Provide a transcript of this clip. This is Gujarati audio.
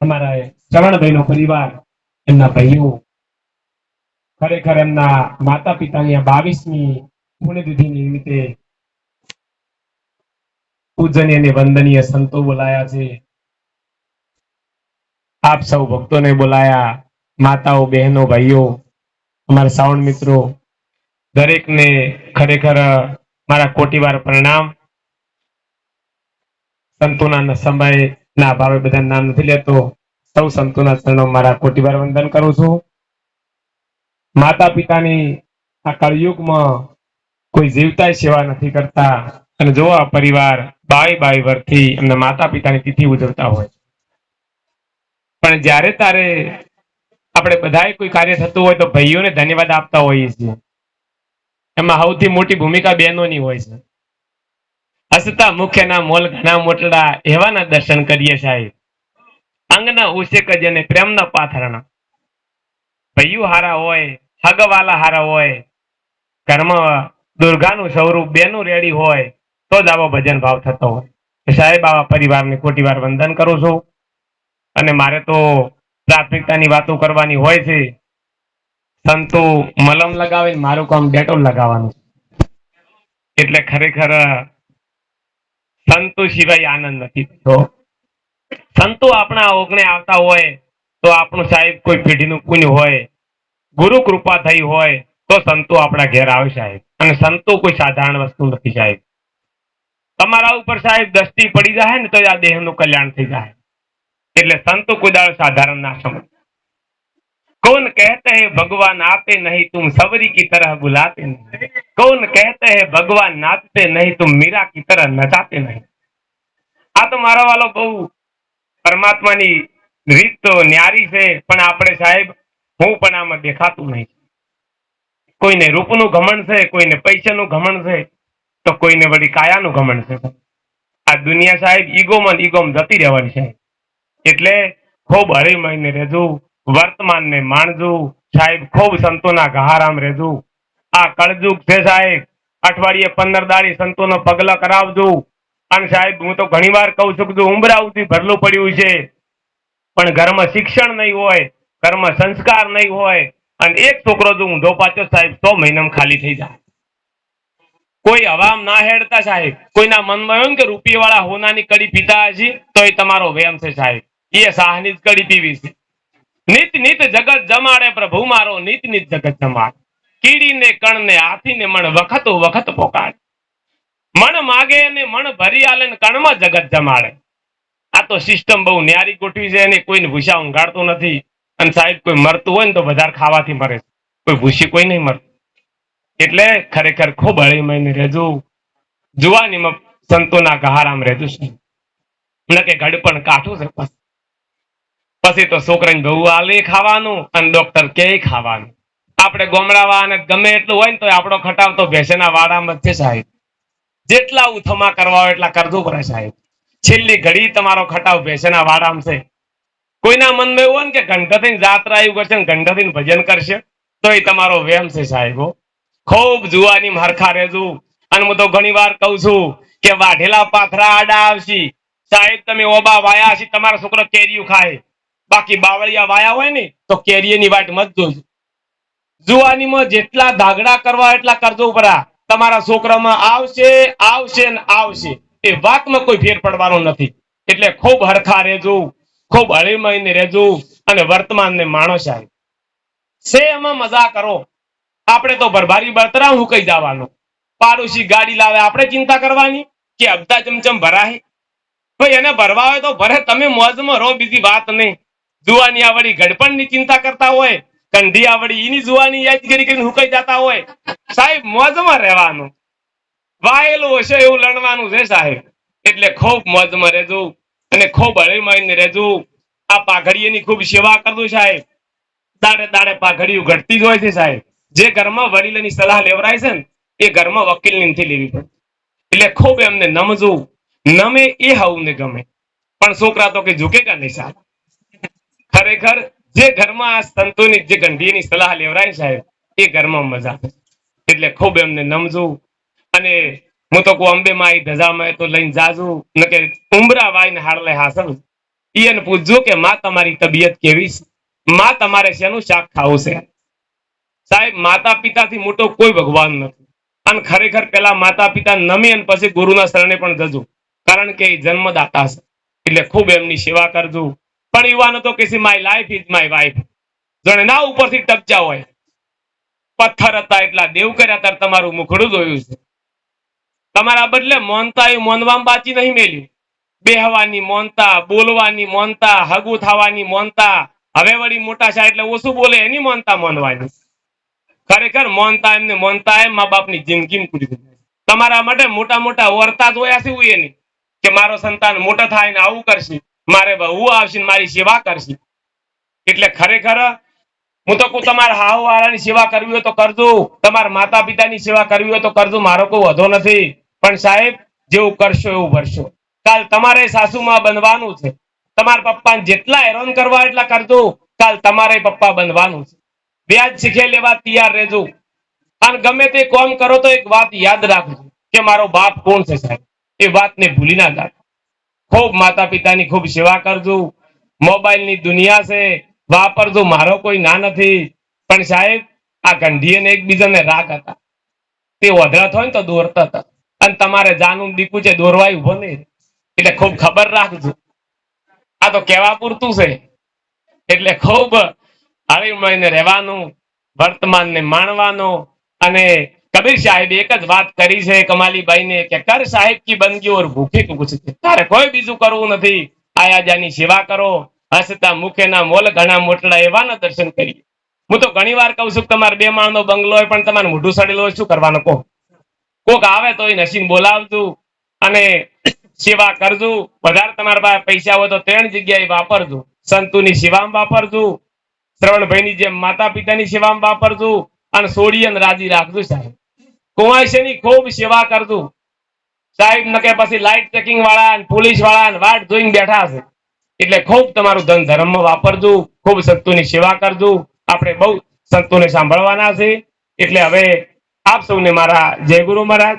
અમારા શ્રવણભાઈ નો પરિવાર, એમના ભાઈઓ, ખરેખર એમના માતા પિતાની 22મી પુણ્યતિથિ નિમિત્તે પૂજનીય અને વંદનીય સંતો બોલાયા છે. આપ સૌ ભક્તોને બોલાયા, માતાઓ, બહેનો, ભાઈઓ, અમારા શ્રાવણ મિત્રો, દરેકને ખરેખર મારા કોટીવાર પ્રણામ. સંતોના સમયના ભાવે બધા નામ નથી લેતો. સૌ સંતોના ચરણો મારા કોટીવાર વંદન કરું છું. માતા પિતાની આ કળયુગમાં કોઈ જીવતા સેવા નથી કરતા, અને જો આ પરિવાર 22 વર્ષથી એમના માતા પિતાની તિથિ ઉજવતા હોય, પણ જ્યારે તારે આપણે બધાએ કોઈ કાર્ય થતું હોય તો ભાઈઓને ધન્યવાદ આપતા હોઈએ છીએ. એમાં સૌથી મોટી ભૂમિકા બહેનોની હોય છે. હસતા મુખ્યના મોલ ઘણા મોટડા, એવાના દર્શન કરીએ સાહેબ. અંગના ઉસેક જેને પ્રેમના પાથરણા. ભાઈઓ હારા હોય, હગવાલા હારા હોય, ઘરમાં દુર્ગાનું સ્વરૂપ બેનું રેડી હોય, તો જ આવો ભજન ભાવ થતો હોય. સાહેબ, આવા પરિવારને કોટીવાર વંદન કરું છું. અને મારે તો પ્રાથમિકતાની વાતો કરવાની હોય છે. સંતો મલમ લગાવે, મારું કામ ડેટોલ લગાવવાનું. એટલે ખરેખર સંતો સિવાય આનંદ નથી થતો. સંતો આપણા ઓગણે આવતા હોય તો આપણું સાહેબ કોઈ પેઢીનું પુણ્ય હોય, ગુરુ કૃપા થઈ હોય તો સંતો આપણા ઘેર આવે સાહેબ. અને સંતો કોઈ સાધારણ વસ્તુ નથી સાહેબ. તમારા ઉપર સાહેબ દ્રષ્ટિ પડી જાય ને તો આ દેહનું કલ્યાણ થઈ જાય. એટલે संतो कोई दाल साधारण ना समझ। कौन कहते हैं भगवान आते नहीं तुम सबरी की तरह बुलाते नहीं, कौन कहते हैं भगवान नाचते नहीं तुम मीरा की तरह नचाते नहीं। आ तो मारा वालो बहु परमात्मानी રીત તો ન્યારી છે, પણ આપણે સાહેબ હું પણ આમાં દેખાતું નહીં. કોઈને રૂપનું ઘમંડ છે, કોઈને પૈસાનું ઘમંડ છે, તો કોઈને વળી કાયાનું ઘમંડ છે. આ દુનિયા સાહેબ ઈગોમાં જતી રહેવાની છે. એટલે ખૂબ હળીમળીને રહેવું, વર્તમાનને માણવું સાહેબ. ખૂબ સંતોના ગહારામ રહેવું. આ કળજુગ છે સાહેબ. અઠવાડિયે 15 દાડી સંતોનો પગલા કરાવજો. અને સાહેબ હું તો ઘણી વાર કહું છું કે ઉંબરાવથી ભરલું પડ્યું છે, પણ ઘરમાં શિક્ષણ નહીં હોય, ઘરમાં સંસ્કાર નહીં હોય, અને એક છોકરો જો ઊંધો પાછો સાહેબ 100 મહિનામાં ખાલી થઈ જાય. કોઈ હવામ ના હેડતા સાહેબ. કોઈના મનમાં એમ કે રૂપિયાવાળા હોનાની કડી પીતા હશે તો એ તમારો વેમ છે સાહેબ. એ સાહની કડી પીવી છે. નિત નિત જગત જમાડે પ્રભુ મારો, નિત નિત જગત જમાડે. કીડીને કણને હાથીને મણ વખત વખત પોકાડે. મણ માગે ને મણ ભરી આલે ને કણમાં જગત જમાડે. આ તો સિસ્ટમ બહુ ન્યારી ગોઠવી છે, અને કોઈને ભૂસા ઊંઘાડતું નથી. અને સાહેબ કોઈ મરતું હોય ને તો વધારે ખાવાથી મરે, કોઈ ભૂસી કોઈ નહીં મરતું. એટલે ખરેખર ખૂબ હળીમળીને રહેવું. જુવાનીમાં સંતોના ગહારામ રહેવું છે. નકે ઘડપણ કાઠું છે. પછી તો છોકરાને બહુ આલે ખાવાનું અને ડોક્ટર કે ખાવાનું. આપણે ગોમડાવા અને ગમે એટલું હોય ને તો આપણો ખટાવ તો ભેંસના વાડામાં જ છે સાહેબ. જેટલા ઉથમા કરવા હોય એટલા કરવું પડે સાહેબ. છેલ્લી ઘડી તમારો ખટાવ ભેંસના વાડામાં છે. કોઈના મનમાં એવું હોય ને કે ગંઢાથી જાત્રા આવી કરશે, ગંઢાથી ભજન કરશે, તો એ તમારો વેમ છે સાહેબ. ખૂબ જુવાની હરખા રહેજો. અને હું તો ઘણી વાર કહું છું કે વાઢેલા પાથરા આડા આવશે સાહેબ. તમે ઓબા વાયા છે, તમારા છોકરો કેરીયું ખાય, બાકી બાવળિયા વાયા હોય ને તો કેરીની વાટ મત જોજો. જુવાનીમાં જેટલા ધાગડા કરવા એટલા કરજો પરા. તમારા છોકરામાં આવશે આવશે ને આવશે, એ વાતમાં કોઈ ફેર પડવાનો નથી. એટલે ખૂબ હરખા રહેજો, ખૂબ હળીમળીને રહેજો, અને વર્તમાનને માણો સાહેબ. સે એમાં મજા કરો. આપણે તો ભરભારી બળતરા હું કઈ જવાનું. પાડોશી ગાડી લાવે આપણે ચિંતા કરવાની કે અબધા ચમચમ ભરાય. ભાઈ એને ભરવા હોય તો ભરે, તમે મોજમાં રહો, બીજી વાત નહીં. જુવાની આવડી ગડપણની ચિંતા કરતા હોય, કંઢી આવડી એની જુવાની યાદગીરી કરીને હુકાઈ જતા હોય. સાહેબ મોજમાં રહેવાનું. વાયેલું હશે એવું લણવાનું છે સાહેબ. એટલે ખૂબ મોજમાં રહેજો અને ખૂબ હળીમળીને રહેજો. આ પાઘડીની ખૂબ સેવા કરજો સાહેબ. દાડે દાડે પાઘડીઓ ઘટતી જ હોય છે સાહેબ. જે ઘરમાં વડીલોની સલાહ લેવરાય છે ને એ ઘરમાં વકીલની નથી લેવી પડે. એટલે ખૂબ એમને નમજો. નમે એ હવને ગમે, પણ છોકરા તો કે ઝૂકેગા નહીં સાહેબ. ખરેખર જે ઘરમાં આ સંતોની જે ગંઢીની સલાહ લેવરાય સાહેબ, એ ઘરમાં મજા. એટલે ખૂબ એમને નમજો. અને હું તો કહું અંબે માઈ ધજામાં તો લઈને જાજુ, નકે ઉમરા વાઈને હાડલે હાસલ. એને પૂછજો કે માં તમારી તબિયત કેવી છે, માં તમારે શેનું શાક ખાવું છે? સાહેબ, માતા પિતાથી મોટો કોઈ ભગવાન નથી. અને ખરેખર પેલા માતા પિતા નમી અને પછી ગુરુના શરણે પણ જજો, કારણ કે એ જન્મદાતા છે. એટલે ખૂબ એમની સેવા કરજો. પણ યુવાનો તો કે my life is my wife. જાણે ના ઉપરથી ટપચ્યા હોય. પથ્થર હતા એટલા દેવ કર્યા ત્યારે તમારું મુખડું જોયું છે. તમારા બદલે મોનતા એ મોનવામાં બાચી નહીં મેલ્યું. બેહવાની મોનતા, બોલવાની મોનતા, હગું થવાની મોનતા. હવે વળી મોટા છે એટલે ઓછું બોલે એની મોનતા મોનવાની. ખરેખર મોનતા એમને મોનતા એમ મા બાપની જિંદગી પૂરી કરી. તમારા માટે મોટા મોટા વર્તા જોયા છે એની કે મારો સંતાન મોટા થાય ને આવું કરશે, મારે બહુ આવશે ને મારી સેવા કરશે. એટલે ખરેખર હું તો કહું, તમારા હાવ વાળાની સેવા કરવી હોય તો કરજો, તમારા માતા પિતાની સેવા કરવી હોય તો કરજો, મારો કોઈ વધો નથી. પણ સાહેબ, જેવું કરશો એવું ભરશો. કાલ તમારે સાસુમાં બનવાનું છે. તમારા પપ્પાને જેટલા હેરાન કરવા એટલા કરજો, કાલ તમારે પપ્પા બનવાનું છે. વ્યાજ શીખે લેવા તૈયાર રહેજો. અને ગમે તે કોમ કરો તો એક વાત યાદ રાખજો કે મારો બાપ કોણ છે સાહેબ, એ વાતને ભૂલી ના જાઓ. ખૂબ માતા પિતાની ખૂબ સેવા કરજો. મોબાઈલની દુનિયા છે, વાપરજો, મારો કોઈ ના નથી. પણ સાહેબ, આ ગંઢીએ એકબીજાને રાગ હતા, તે વધરા થાય ને તો દોરતા હતા. અને તમારે જાનું દીકું છે, દોરવાય ઉભો નહીં. એટલે ખૂબ ખબર રાખજો. આ તો કહેવા પૂરતું છે. એટલે ખૂબ હળી મળીને રહેવાનું, વર્તમાનને માણવાનો. અને કબીર સાહેબ એક જ વાત કરી છે કમાલીબાઈને કે કર સાહેબ કી બંદગી ઓર ભૂખે કુછ, તારે કોઈ બીજું કરવું નથી. આયા જાની સેવા કરો. હસતા મુખેના મોલ ઘણા મોટલા એવાના દર્શન કરીએ. હું તો ઘણી વાર કહું છું, તમારે 2 માળનો બંગલો હોય પણ તમારે મોઢું સડેલું હોય, શું કરવાનું કહો? કોક આવે તો એ નસીન બોલાવજો અને સેવા કરજો. વધારે તમારા પાસે પૈસા હોય તો 3 જગ્યાએ વાપરજો. સંતુની સેવામાં વાપરજો, શ્રવણભાઈની જેમ માતા પિતાની સેવામાં વાપરજો, અને સોડિયન રાજી રાખજો. સાહેબ, કુંવાઈશેની ખૂબ સેવા કરજો. સાહેબ ન કે પછી લાઈટ ચેકિંગ વાળા અને પોલીસ વાળા વાટ જોઈને બેઠા છે. એટલે ખૂબ તમારું ધન ધર્મ વાપરજો, ખૂબ સંતોની સેવા કરજો. આપણે બહુ સંતોને સાંભળવાના છે. એટલે હવે આપ સૌને મારા જય ગુરુ મહારાજ.